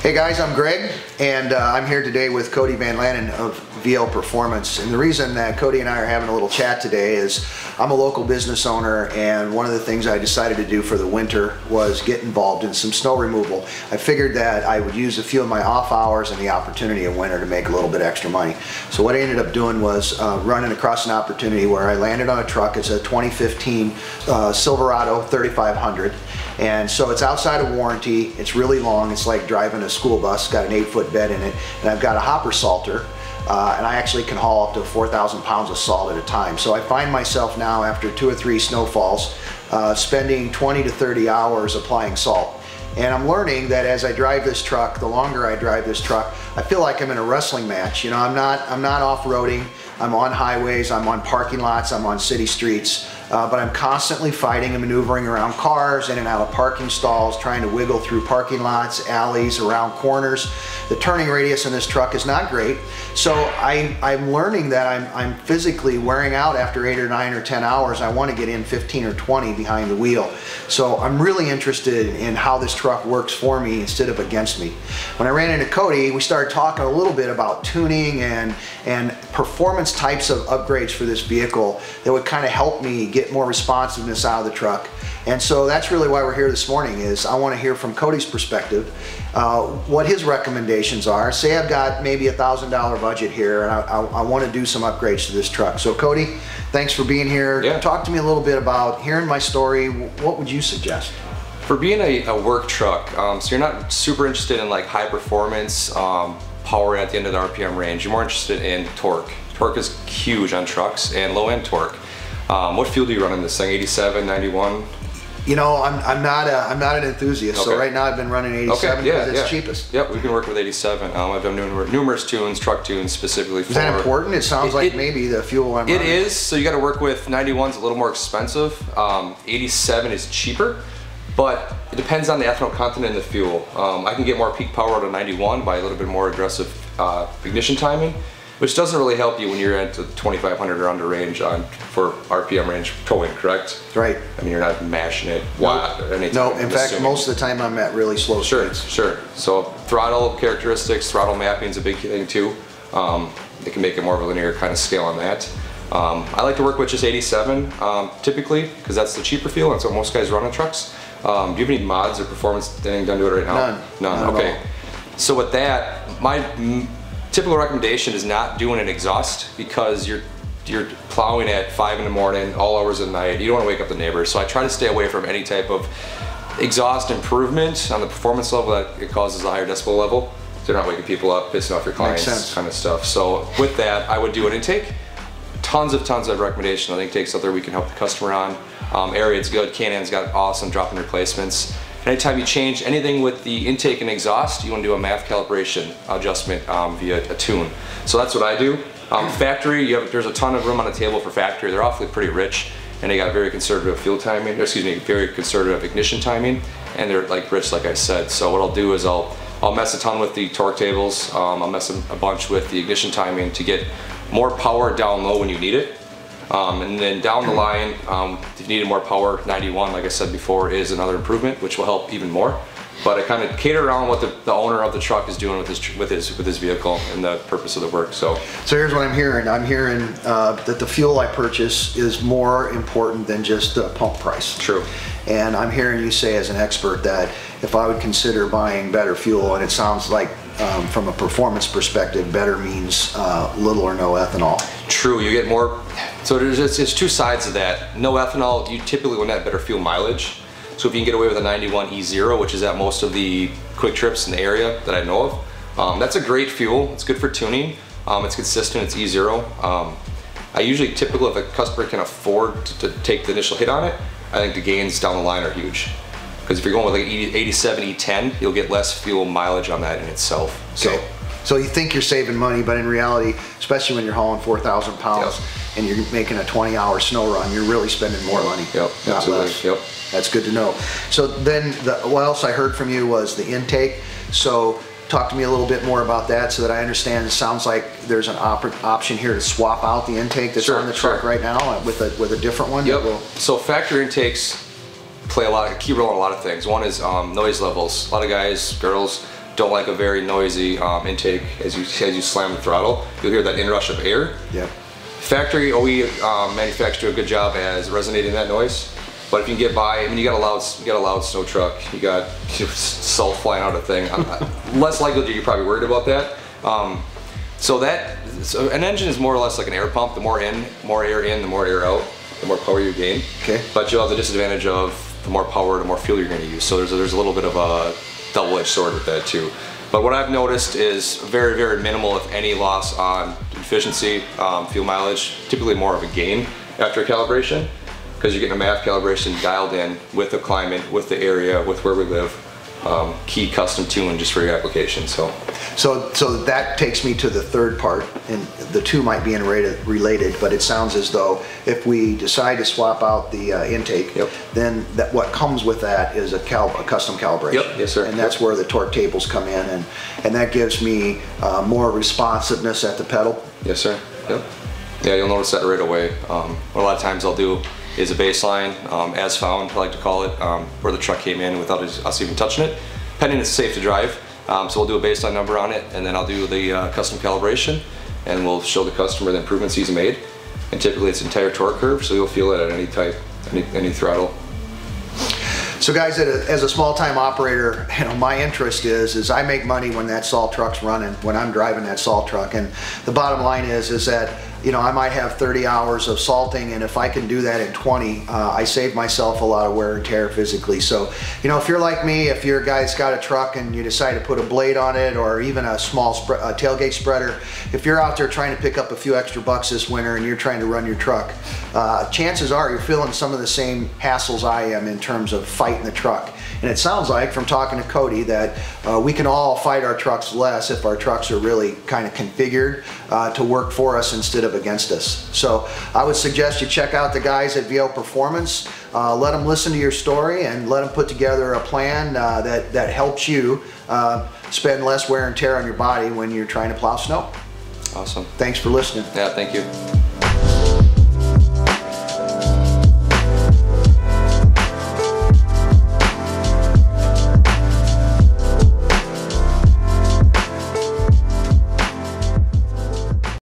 Hey guys, I'm Greg, and I'm here today with Coty Van Lannen of VL Performance. And the reason that Coty and I are having a little chat today is I'm a local business owner, and one of the things I decided to do for the winter was get involved in some snow removal. I figured that I would use a few of my off hours and the opportunity of winter to make a little bit extra money. So what I ended up doing was running across an opportunity where I landed on a truck. It's a 2015 Silverado 3500. And so it's outside of warranty, it's really long, it's like driving a school bus, got an 8-foot bed in it, and I've got a hopper salter, and I actually can haul up to 4,000 pounds of salt at a time. So I find myself now, after 2 or 3 snowfalls, spending 20 to 30 hours applying salt. And I'm learning that as I drive this truck, the longer I drive this truck, I feel like I'm in a wrestling match. You know, I'm not off-roading, I'm on highways, I'm on parking lots, I'm on city streets, but I'm constantly fighting and maneuvering around cars, in and out of parking stalls, trying to wiggle through parking lots, alleys, around corners. The turning radius in this truck is not great, so I'm learning that I'm physically wearing out after 8 or 9 or 10 hours. I want to get in 15 or 20 behind the wheel. So I'm really interested in how this truck works for me instead of against me. When I ran into Coty, we started talking a little bit about tuning and performance types of upgrades for this vehicle that would kind of help me get more responsiveness out of the truck. And so that's really why we're here this morning, is I want to hear from Coty's perspective what his recommendations are. Say I've got maybe $1,000 budget here, and I want to do some upgrades to this truck. So Coty, thanks for being here. Yeah. Talk to me a little bit about hearing my story. What would you suggest? For being a work truck, so you're not super interested in like high performance, power at the end of the RPM range. You're more interested in torque. Torque is huge on trucks, and low end torque. What fuel do you run in this thing? 87, 91? You know, I'm not an enthusiast, Okay. so right now I've been running 87 because it's cheapest. Yep, we've been working with 87. I've done numerous tunes, truck tunes specifically for. Is that important? It sounds like maybe the fuel I'm running. It is, so you got to work with 91's a little more expensive. 87 is cheaper, but it depends on the ethanol content in the fuel. I can get more peak power out of 91 by a little bit more aggressive ignition timing, which doesn't really help you when you're at the 2,500 or under range for RPM range towing, correct? Right. I mean, you're not mashing it or anything. No, in fact, most of the time I'm at really slow speeds. Sure. So throttle characteristics, throttle mapping is a big thing too. They can make it more of a linear kind of scale on that. I like to work with just 87 typically, because that's the cheaper fuel. That's what most guys run on trucks. Do you have any mods or performance anything done to it right now? None. Okay. So with that, my typical recommendation is not doing an exhaust, because you're plowing at 5 in the morning, all hours of the night. You don't want to wake up the neighbors. So I try to stay away from any type of exhaust improvement on the performance level that it causes a higher decibel level. So you're not waking people up, pissing off your clients, kind of stuff. So with that, I would do an intake. Tons of recommendations. I think takes out there we can help the customer on. Ariad's good. Can-Am's got awesome drop-in replacements. Anytime you change anything with the intake and exhaust, you want to do a MAF calibration adjustment via a tune. So that's what I do. Factory, there's a ton of room on the table for factory. They're awfully pretty rich, and they got very conservative fuel timing, very conservative ignition timing, and they're like rich, like I said. So what I'll do is I'll mess a ton with the torque tables. I'll mess a bunch with the ignition timing to get more power down low when you need it. And then down the line, if you needed more power, 91, like I said before, is another improvement, which will help even more. But I kind of cater around what the owner of the truck is doing with his vehicle and the purpose of the work. So here's what I'm hearing. I'm hearing that the fuel I purchase is more important than just the pump price. True. And I'm hearing you say, as an expert, that if I would consider buying better fuel, and it sounds like from a performance perspective, better means little or no ethanol. True, you get more. So it's two sides of that. No ethanol, you typically want that better fuel mileage. So if you can get away with a 91 E0, which is at most of the quick trips in the area that I know of, that's a great fuel. It's good for tuning. It's consistent. It's E0. I usually, typically, if a customer can afford to take the initial hit on it, I think the gains down the line are huge. Because if you're going with like 87 E10, you'll get less fuel mileage on that in itself. Okay. So you think you're saving money, but in reality, especially when you're hauling 4,000 pounds and you're making a 20-hour snow run, you're really spending more money. Yep, absolutely. Yep. That's good to know. So then, what else I heard from you was the intake. So talk to me a little bit more about that so that I understand. It sounds like there's an option here to swap out the intake that's on the truck right now with a different one. Yep. So factory intakes play a key role in a lot of things. One is noise levels. A lot of guys, girls don't like a very noisy intake as you slam the throttle. You'll hear that inrush of air. Yep. Factory OE manufacturer do a good job as resonating that noise. But if you can get by, I mean, you got a loud snow truck, you got salt flying out of the thing. Less likely that you're probably worried about that. So an engine is more or less like an air pump. The more air in, the more air out, the more power you gain. Okay. But you'll have the disadvantage of the more power, the more fuel you're going to use. So there's a little bit of a double-edged sword with that too. But what I've noticed is very, very minimal, if any, loss on efficiency, fuel mileage. Typically more of a gain after calibration, because you're getting a MAF calibration dialed in with the climate, with the area, with where we live, key custom tuned just for your application. So that takes me to the third part, and the two might be related, but it sounds as though if we decide to swap out the intake, yep, then what comes with that is a custom calibration. Yep. Yes, sir. And that's where the torque tables come in, and that gives me more responsiveness at the pedal. Yes, sir. Yep. Yeah, you'll notice that right away. What a lot of times I'll do is a baseline, as found, I like to call it, where the truck came in without us even touching it, pending it's safe to drive. So we'll do a baseline number on it, and then I'll do the custom calibration, and we'll show the customer the improvements he's made. And typically it's entire torque curve, so you'll feel it at any type, any throttle. So guys, as a small-time operator, my interest is I make money when that salt truck's running, when I'm driving that salt truck. And the bottom line is that I might have 30 hours of salting, and if I can do that in 20, I save myself a lot of wear and tear physically. So, if you're like me, if your guy's got a truck and you decide to put a blade on it, or even a small tailgate spreader, if you're out there trying to pick up a few extra bucks this winter and you're trying to run your truck, chances are you're feeling some of the same hassles I am in terms of fighting the truck. And it sounds like, from talking to Coty, that we can all fight our trucks less if our trucks are really kind of configured to work for us instead of against us. So I would suggest you check out the guys at VL Performance. Let them listen to your story and let them put together a plan that helps you spend less wear and tear on your body when you're trying to plow snow. Awesome. Thanks for listening. Yeah, thank you.